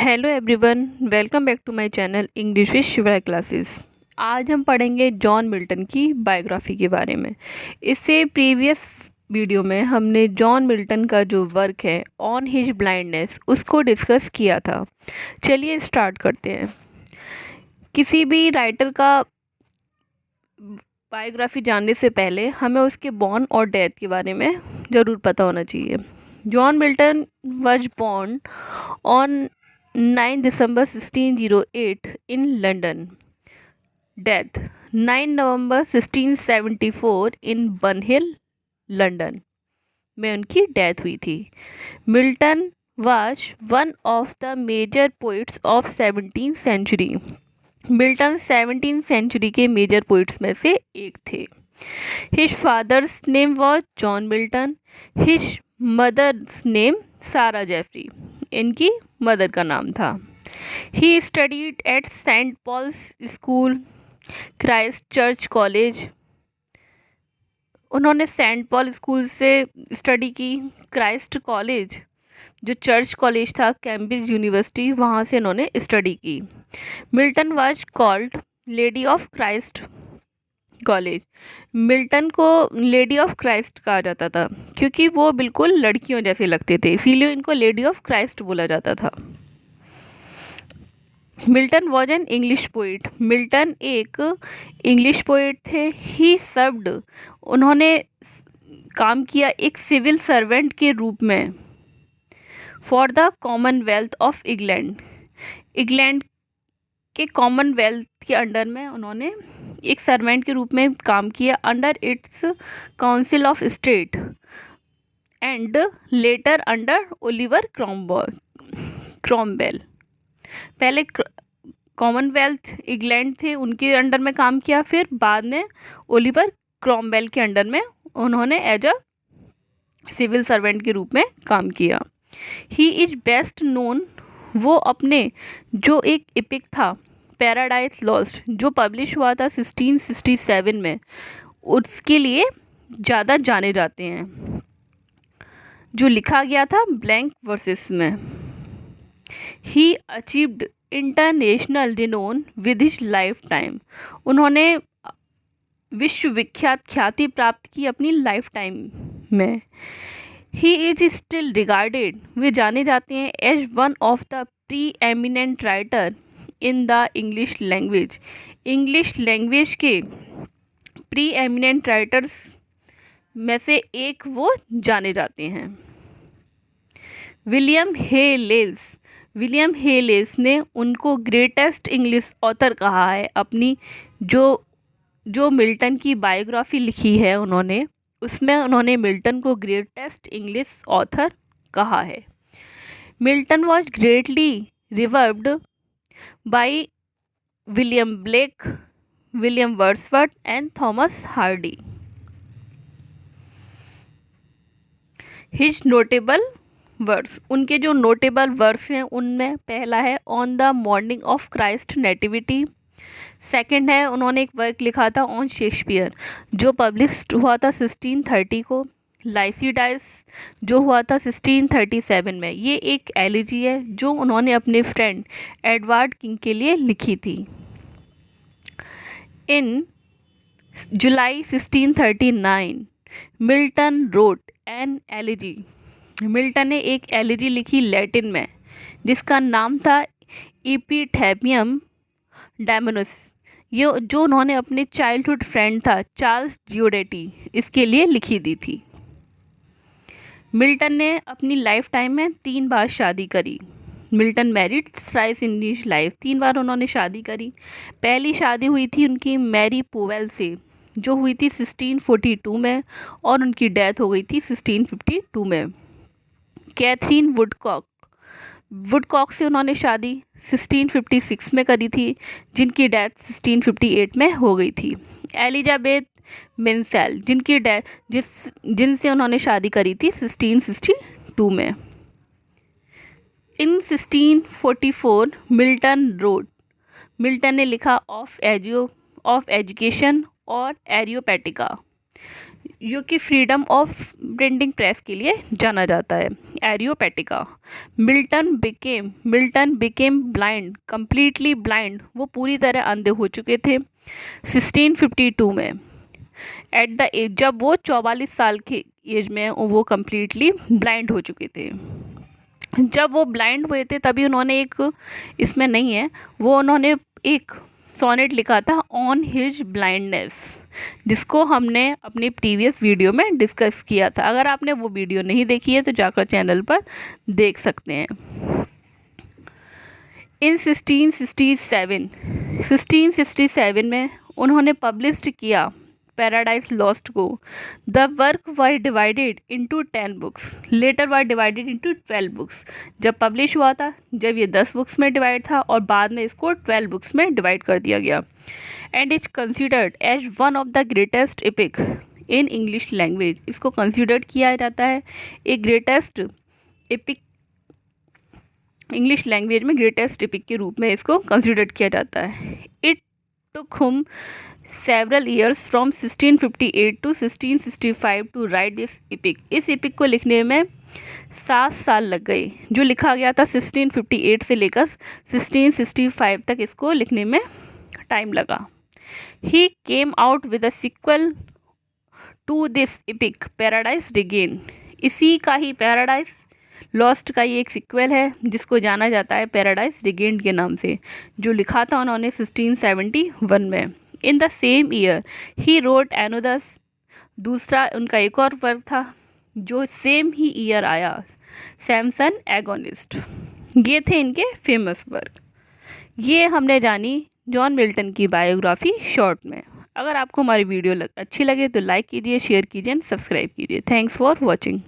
Hello everyone, welcome back to my channel English with Shivay classes. आज हम पढ़ेंगे John Milton की बायोग्राफी के बारे में। इससे प्रीवियस वीडियो में हमने जॉन मिल्टन का जो वर्क है ऑन हिज ब्लाइंडनेस उसको डिस्कस किया था। चलिए स्टार्ट करते हैं। किसी भी राइटर का बायोग्राफी जानने से पहले हमें उसके बॉर्न और डेथ के बारे में ज़रूर पता होना चाहिए। John Milton was born on 9 December 1608 in London. Death 9 November 1674 in Bunhill, London में उनकी डेथ हुई थी। Milton was one of the major poets of 17th century. Milton 17th century के मेजर पोइट्स में से एक थे। His father's name was John Milton. His mother's name Sarah Jeffrey, इनकी मदर का नाम था। He studied at Saint Paul's school, Christ Church college. उन्होंने सेंट पॉल स्कूल से स्टडी की। क्राइस्ट कॉलेज जो चर्च कॉलेज था, कैम्ब्रिज यूनिवर्सिटी, वहाँ से उन्होंने स्टडी की। Milton was called lady of Christ college. Milton को लेडी ऑफ क्राइस्ट कहा जाता था क्योंकि वो बिल्कुल लड़कियों जैसे लगते थे, इसीलिए इनको लेडी ऑफ क्राइस्ट बोला जाता था। Milton was an English poet. Milton एक इंग्लिश पोइट थे। ही सर्व्ड, उन्होंने काम किया एक सिविल सर्वेंट के रूप में for the Commonwealth of England. England के कॉमनवेल्थ के अंडर में उन्होंने एक सर्वेंट के रूप में काम किया under its council of state and later under Oliver Cromwell. पहले कॉमनवेल्थ इंग्लैंड थे, उनके अंडर में काम किया, फिर बाद में ओलिवर क्रॉमवेल के अंडर में उन्होंने एज अ सिविल सर्वेंट के रूप में काम किया। ही इज बेस्ट नोन, वो अपने जो एक एपिक था पैराडाइज लॉस्ट जो पब्लिश हुआ था 1667 में, उसके लिए ज़्यादा जाने जाते हैं, जो लिखा गया था ब्लैंक वर्सेस में। He achieved international renown with his life time, उन्होंने विश्व विख्यात ख्याति प्राप्त की अपनी लाइफ टाइम में। ही इज स्टिल रिगार्डेड, वे जाने जाते हैं as one of the pre eminent writer in the English language. English language के प्री एमिनेंट राइटर्स में से एक वो जाने जाते हैं। विलियम हेलेस ने उनको ग्रेटेस्ट इंग्लिश ऑथर कहा है। अपनी जो मिल्टन की बायोग्राफी लिखी है उन्होंने, उसमें उन्होंने मिल्टन को ग्रेटेस्ट इंग्लिश ऑथर कहा है। Milton was greatly reverbed by William Blake, William Wordsworth and Thomas Hardy. His notable words, उनके जो नोटेबल वर्ड्स हैं उनमें पहला है on the morning of Christ nativity. Second है, उन्होंने एक वर्क लिखा था ऑन शेक्सपियर जो पब्लिश हुआ था 1630 को। लाइसिडाइस जो हुआ था 1637 में। ये एक एलिजी है जो उन्होंने अपने फ्रेंड एडवर्ड किंग के लिए लिखी थी। इन जुलाई 1639 Milton wrote an elegy, Milton ने एक एलिजी लिखी लैटिन में जिसका नाम था इपिथेमियम डैमोनस। ये जो उन्होंने अपने चाइल्डहुड फ्रेंड था चार्ल्स जियोडेटी, इसके लिए लिखी दी थी। मिल्टन ने अपनी लाइफ टाइम में 3 बार शादी करी। Milton married thrice in his life, 3 बार उन्होंने शादी करी। पहली शादी हुई थी उनकी मैरी पोवेल से जो हुई थी 1642 में और उनकी डेथ हो गई थी 1652 में। कैथरीन वुडकॉक से उन्होंने शादी 1656 में करी थी, जिनकी डेथ 1658 में हो गई थी। एलिजाबेथ मिंसेल जिनसे उन्होंने शादी करी थी 1662 में। इन 1644 मिल्टन ने लिखा ऑफ एजुकेशन और एरियोपैटिका। जो कि फ्रीडम ऑफ प्रिंटिंग प्रेस के लिए जाना जाता है। Areopagitica, Milton became blind, completely blind, वो पूरी तरह अंधे हो चुके थे 1652 में। एट द एज, जब वो 44 साल की एज में वो कम्प्लीटली ब्लाइंड हो चुके थे। जब वो ब्लाइंड हुए थे तभी उन्होंने एक, इसमें नहीं है, वो उन्होंने एक सोनेट लिखा था ऑन हिज ब्लाइंडनेस, जिसको हमने अपनी प्रीवियस वीडियो में डिस्कस किया था। अगर आपने वो वीडियो नहीं देखी है तो जाकर चैनल पर देख सकते हैं। इन 1667 में उन्होंने पब्लिश किया पैराडाइज लॉस्ट को। The work were divided into 10 books, later were divided into 12 books. जब पब्लिश हुआ था, जब ये 10 बुक्स में डिवाइड था और बाद में इसको 12 बुक्स में डिवाइड कर दिया गया। And is considered as one of the greatest epic in English language, इसको कंसिडर्ड किया जाता है एक ग्रेटेस्ट एपिक, इंग्लिश लैंग्वेज में ग्रेटेस्ट एपिक के रूप में इसको कंसिडर्ड किया जाता है। It took him several years from 1658 to 1665 to write this epic। इस epic को लिखने में 7 साल लग गए। जो लिखा गया था 1658 से लेकर 1665 तक, इसको लिखने में टाइम लगा। He came out with a sequel to this epic, Paradise Regained। इसी का ही पैराडाइज लॉस्ट का ये एक सिक्वल है जिसको जाना जाता है पैराडाइज रिगेन्ड के नाम से, जो लिखा था उन्होंने 1671 में। In the same year he wrote another, दूसरा उनका एक और वर्क था जो सेम ही ईयर आया, सैमसन एगोनिस्ट। ये थे इनके फेमस वर्क। ये हमने जानी जॉन मिल्टन की बायोग्राफी शॉर्ट में। अगर आपको हमारी वीडियो अच्छी लगे तो लाइक कीजिए, शेयर कीजिए एंड सब्सक्राइब कीजिए। Thanks for watching.